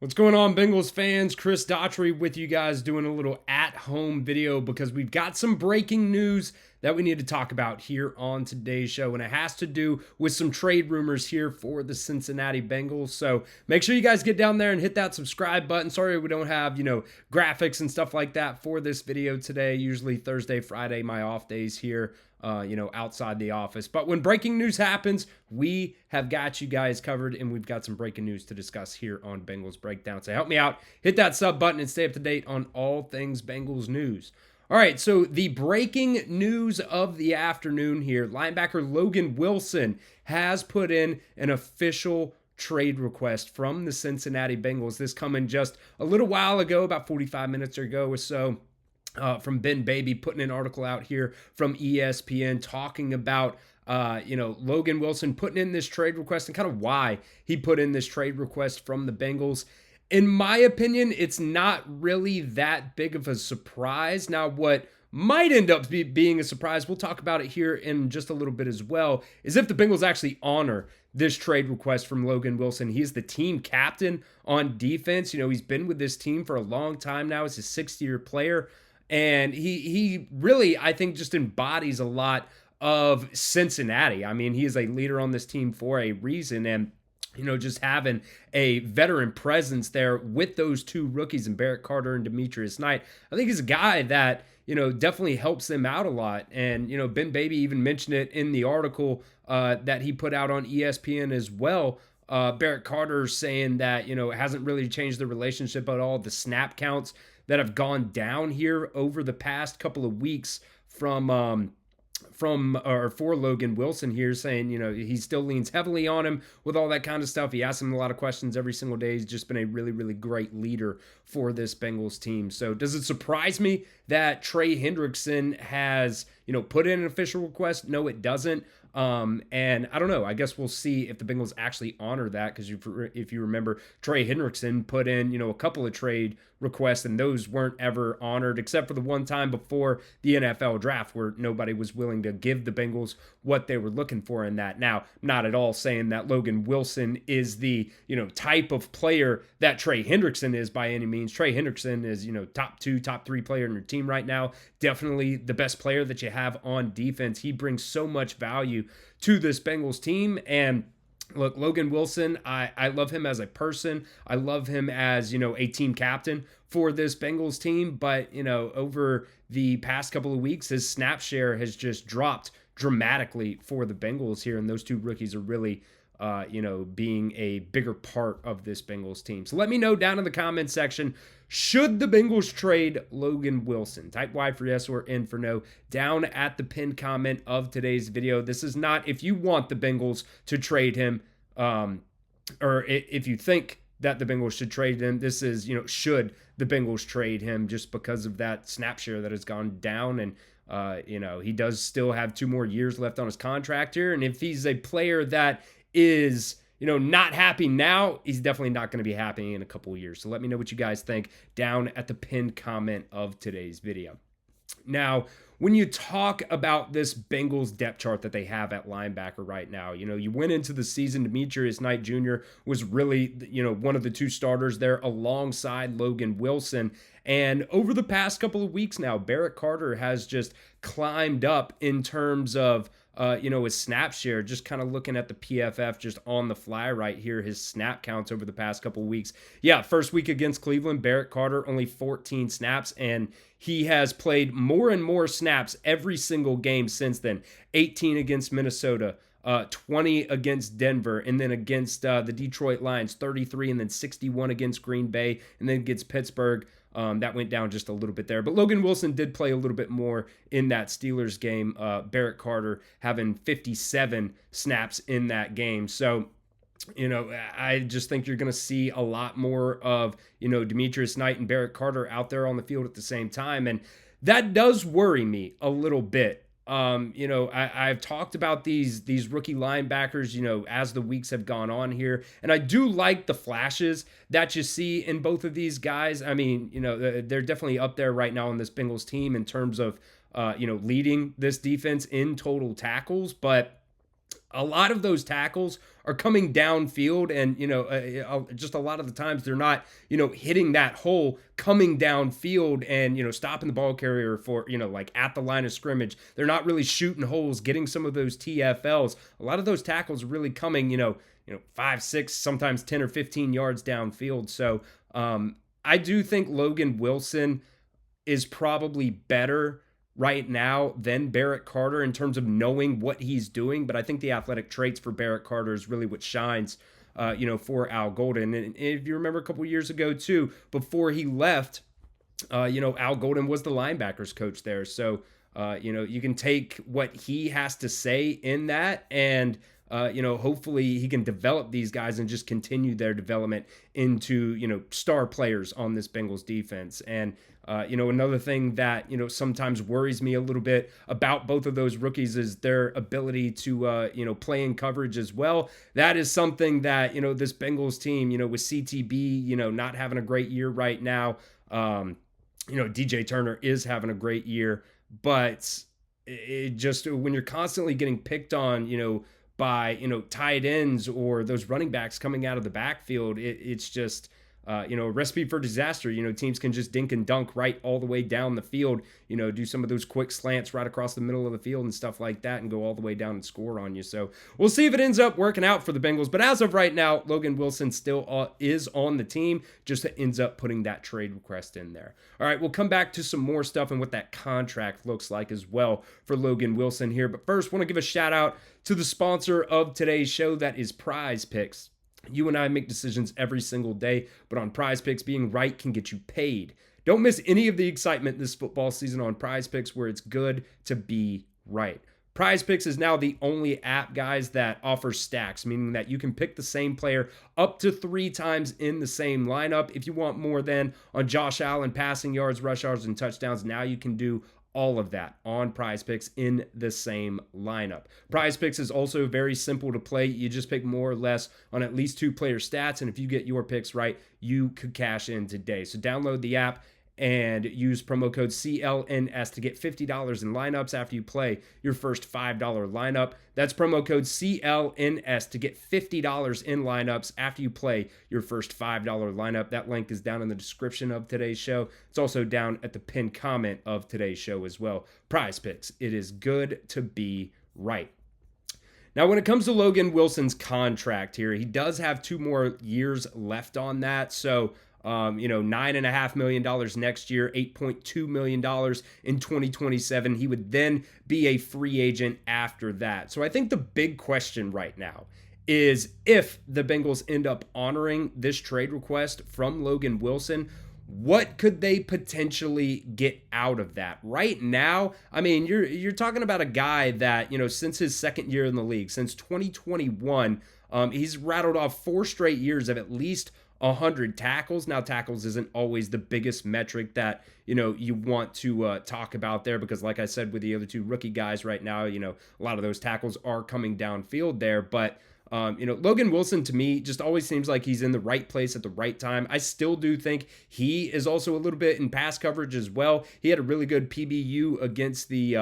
What's going on, Bengals fans? Chris Daughtry with you guys doing a little at-home video because we've got some breaking news that we need to talk about here on today's show, and it has to do with some trade rumors here for the Cincinnati Bengals. So make sure you guys get down there and hit that subscribe button. Sorry we don't have, graphics and stuff like that for this video today. Usually Thursday, Friday, my off days here. Outside the office. But when breaking news happens, we have got you guys covered, and we've got some breaking news to discuss here on Bengals Breakdown. So help me out, hit that sub button, and stay up to date on all things Bengals news. All right, so the breaking news of the afternoon here, linebacker Logan Wilson has put in an official trade request from the Cincinnati Bengals. This coming just a little while ago, about 45 minutes ago or so. From Ben Baby putting an article out here from ESPN talking about, Logan Wilson putting in this trade request and kind of why he put in this trade request from the Bengals. In my opinion, it's not really that big of a surprise. Now, what might end up being a surprise, we'll talk about it here in just a little bit as well, is if the Bengals actually honor this trade request from Logan Wilson. He's the team captain on defense. He's been with this team for a long time now. He's a 6-year player. And he really, I think, just embodies a lot of Cincinnati. I mean, he is a leader on this team for a reason. And, just having a veteran presence there with those two rookies in Barrett Carter and Demetrius Knight, I think he's a guy that, definitely helps them out a lot. And, Ben Baby even mentioned it in the article that he put out on ESPN as well. Barrett Carter saying that, it hasn't really changed the relationship at all. The snap counts that have gone down here over the past couple of weeks for Logan Wilson here, saying, he still leans heavily on him with all that kind of stuff. He asks him a lot of questions every single day. He's just been a really, really great leader for this Bengals team. So does it surprise me that Trey Hendrickson has, put in an official request? No, it doesn't. And I don't know. I guess we'll see if the Bengals actually honor that, because if you remember, Trey Hendrickson put in, a couple of trade requests, and those weren't ever honored, except for the one time before the NFL draft where nobody was willing to give the Bengals what they were looking for in that. Now, not at all saying that Logan Wilson is the, type of player that Trey Hendrickson is by any means. Trey Hendrickson is, top 2, top 3 player in your team right now. Definitely the best player that you have on defense. He brings so much value to this Bengals team. And look, Logan Wilson, I love him as a person. I love him as, a team captain for this Bengals team. But, over the past couple of weeks, his snap share has just dropped dramatically for the Bengals here. And those two rookies are really, being a bigger part of this Bengals team. So let me know down in the comments section, should the Bengals trade Logan Wilson? Type Y for yes or N for no down at the pinned comment of today's video. This is not if you want the Bengals to trade him, or if you think that the Bengals should trade him. This is, should the Bengals trade him, just because of that snap share that has gone down. And, he does still have 2 more years left on his contract here. And if he's a player that is, not happy now, he's definitely not going to be happy in a couple of years. So let me know what you guys think down at the pinned comment of today's video. Now, when you talk about this Bengals depth chart that they have at linebacker right now, you went into the season, Demetrius Knight Jr. was really, one of the 2 starters there alongside Logan Wilson. And over the past couple of weeks now, Barrett Carter has just climbed up in terms of, his snap share. Just kind of looking at the PFF just on the fly right here, his snap counts over the past couple of weeks. Yeah, first week against Cleveland, Barrett Carter only 14 snaps, and he has played more and more snaps every single game since then. 18 against Minnesota, 20 against Denver, and then against the Detroit Lions, 33, and then 61 against Green Bay, and then against Pittsburgh. That went down just a little bit there. But Logan Wilson did play a little bit more in that Steelers game. Barrett Carter having 57 snaps in that game. So, I just think you're going to see a lot more of, Demetrius Knight and Barrett Carter out there on the field at the same time. And that does worry me a little bit. I've talked about these rookie linebackers, as the weeks have gone on here. And I do like the flashes that you see in both of these guys. I mean, they're definitely up there right now on this Bengals team in terms of, leading this defense in total tackles. But a lot of those tackles are coming downfield, and just a lot of the times they're not hitting that hole coming downfield and stopping the ball carrier for like at the line of scrimmage. They're not really shooting holes, getting some of those TFLs. A lot of those tackles are really coming 5, 6, sometimes 10 or 15 yards downfield. So I do think Logan Wilson is probably better right now than Barrett Carter in terms of knowing what he's doing. But I think the athletic traits for Barrett Carter is really what shines, for Al Golden. And if you remember a couple years ago too, before he left, Al Golden was the linebackers coach there. So, you can take what he has to say in that and, hopefully he can develop these guys and just continue their development into, star players on this Bengals defense. And, another thing that, sometimes worries me a little bit about both of those rookies is their ability to, play in coverage as well. That is something that, this Bengals team, with CTB, not having a great year right now. DJ Turner is having a great year, but it just, when you're constantly getting picked on, by, tight ends or those running backs coming out of the backfield, it's just, a recipe for disaster. Teams can just dink and dunk right all the way down the field, do some of those quick slants right across the middle of the field and stuff like that and go all the way down and score on you. So we'll see if it ends up working out for the Bengals. But as of right now, Logan Wilson still is on the team, just ends up putting that trade request in there. All right, we'll come back to some more stuff and what that contract looks like as well for Logan Wilson here. But first, want to give a shout out to the sponsor of today's show, that is Prize Picks. You and I make decisions every single day, but on Prize Picks, being right can get you paid. Don't miss any of the excitement this football season on Prize Picks, where it's good to be right. Prize Picks is now the only app, guys, that offers stacks, meaning that you can pick the same player up to 3 times in the same lineup. If you want more than on Josh Allen passing yards, rush yards, and touchdowns, now you can do all of that on Prize Picks in the same lineup. Prize Picks is also very simple to play. You just pick more or less on at least 2 player stats, and if you get your picks right, you could cash in today. So download the app and use promo code CLNS to get $50 in lineups after you play your first $5 lineup. That's promo code CLNS to get $50 in lineups after you play your first $5 lineup. That link is down in the description of today's show. It's also down at the pinned comment of today's show as well. Prize Picks. It is good to be right. Now, when it comes to Logan Wilson's contract here, he does have 2 more years left on that. So, $9.5 million next year, $8.2 million in 2027. He would then be a free agent after that. So I think the big question right now is, if the Bengals end up honoring this trade request from Logan Wilson, what could they potentially get out of that? Right now, I mean, you're talking about a guy that, since his second year in the league, since 2021, he's rattled off 4 straight years of at least 100 tackles. Now, tackles isn't always the biggest metric that, you want to talk about there, because like I said, with the other 2 rookie guys right now, a lot of those tackles are coming downfield there. But, Logan Wilson, to me, just always seems like he's in the right place at the right time. I still do think he is also a little bit in pass coverage as well. He had a really good PBU against the,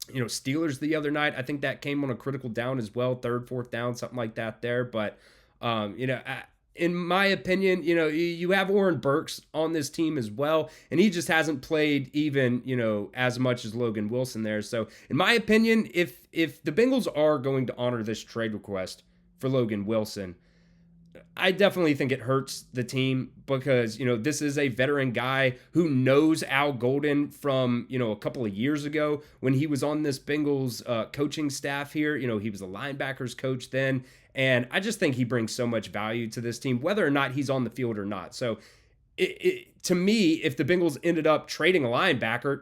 Steelers the other night. I think that came on a critical down as well, 3rd, 4th down, something like that there. But, in my opinion, you have Oren Burks on this team as well, and he just hasn't played even, as much as Logan Wilson there. So, in my opinion, if the Bengals are going to honor this trade request for Logan Wilson, I definitely think it hurts the team, because, this is a veteran guy who knows Al Golden from, a couple of years ago when he was on this Bengals coaching staff here. He was a linebackers coach then. And I just think he brings so much value to this team, whether or not he's on the field or not. So to me, if the Bengals ended up trading a linebacker,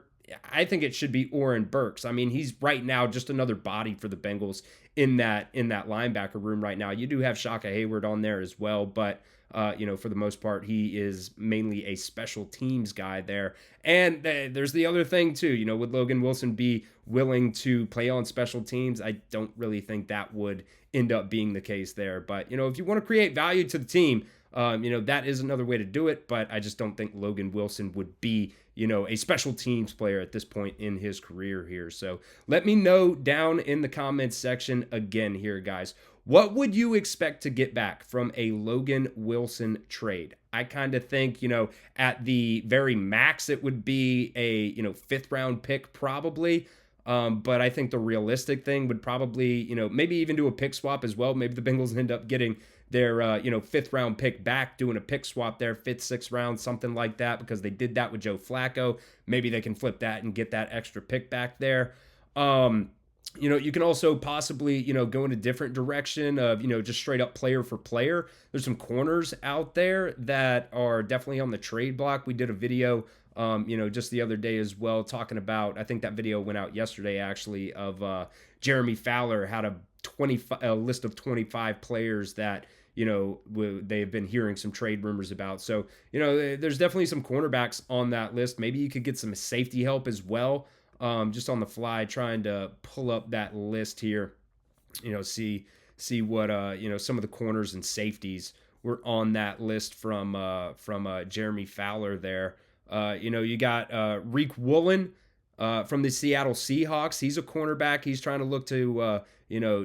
I think it should be Oren Burks. I mean, he's right now just another body for the Bengals in that linebacker room right now. You do have Shaka Hayward on there as well, but for the most part, he is mainly a special teams guy there. And there's the other thing too, would Logan Wilson be willing to play on special teams? I don't really think that would end up being the case there. But, if you want to create value to the team, that is another way to do it. But I just don't think Logan Wilson would be a special teams player at this point in his career here. So let me know down in the comments section again here, guys. What would you expect to get back from a Logan Wilson trade? I kind of think, at the very max, it would be a, 5th round pick probably. But I think the realistic thing would probably, maybe even do a pick swap as well. Maybe the Bengals end up getting their, 5th round pick back, doing a pick swap there, 5th, 6th round, something like that, because they did that with Joe Flacco. Maybe they can flip that and get that extra pick back there. You can also possibly, go in a different direction of, just straight up player for player. There's some corners out there that are definitely on the trade block. We did a video, just the other day as well, talking about, I think that video went out yesterday actually, of Jeremy Fowler had a list of 25 players that, they have been hearing some trade rumors about. So, there's definitely some cornerbacks on that list. Maybe you could get some safety help as well. Just on the fly, trying to pull up that list here, see what, some of the corners and safeties were on that list from Jeremy Fowler there. You got Reek Woolen from the Seattle Seahawks. He's a cornerback. He's trying to look to,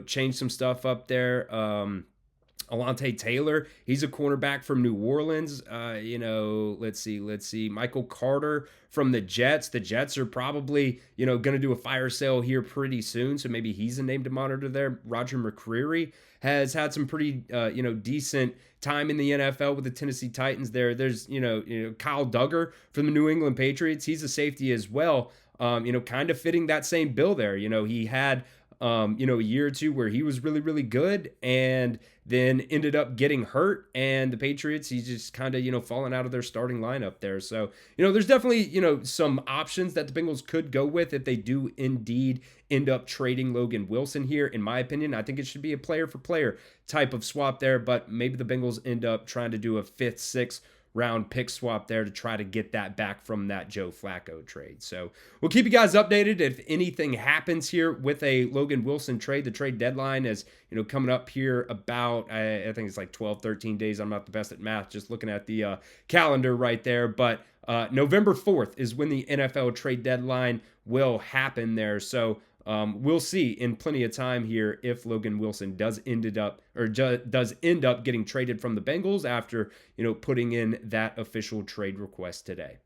change some stuff up there. Alante Taylor, he's a cornerback from New Orleans. Let's see. Michael Carter from the Jets. The Jets are probably, going to do a fire sale here pretty soon, so maybe he's a name to monitor there. Roger McCreary has had some pretty, decent time in the NFL with the Tennessee Titans there. There's, Kyle Duggar from the New England Patriots. He's a safety as well, kind of fitting that same bill there. He had a year or two where he was really, really good and then ended up getting hurt, and the Patriots, he's just kind of, falling out of their starting lineup there. So, there's definitely, some options that the Bengals could go with if they do indeed end up trading Logan Wilson here. In my opinion, I think it should be a player for player type of swap there, but maybe the Bengals end up trying to do a 5th, 6th round pick swap there to try to get that back from that Joe Flacco trade. So we'll keep you guys updated if anything happens here with a Logan Wilson trade. The trade deadline is, coming up here about, I think it's like 12, 13 days. I'm not the best at math, just looking at the calendar right there. But November 4th is when the NFL trade deadline will happen there. So we'll see in plenty of time here if Logan Wilson does end up getting traded from the Bengals after, putting in that official trade request today.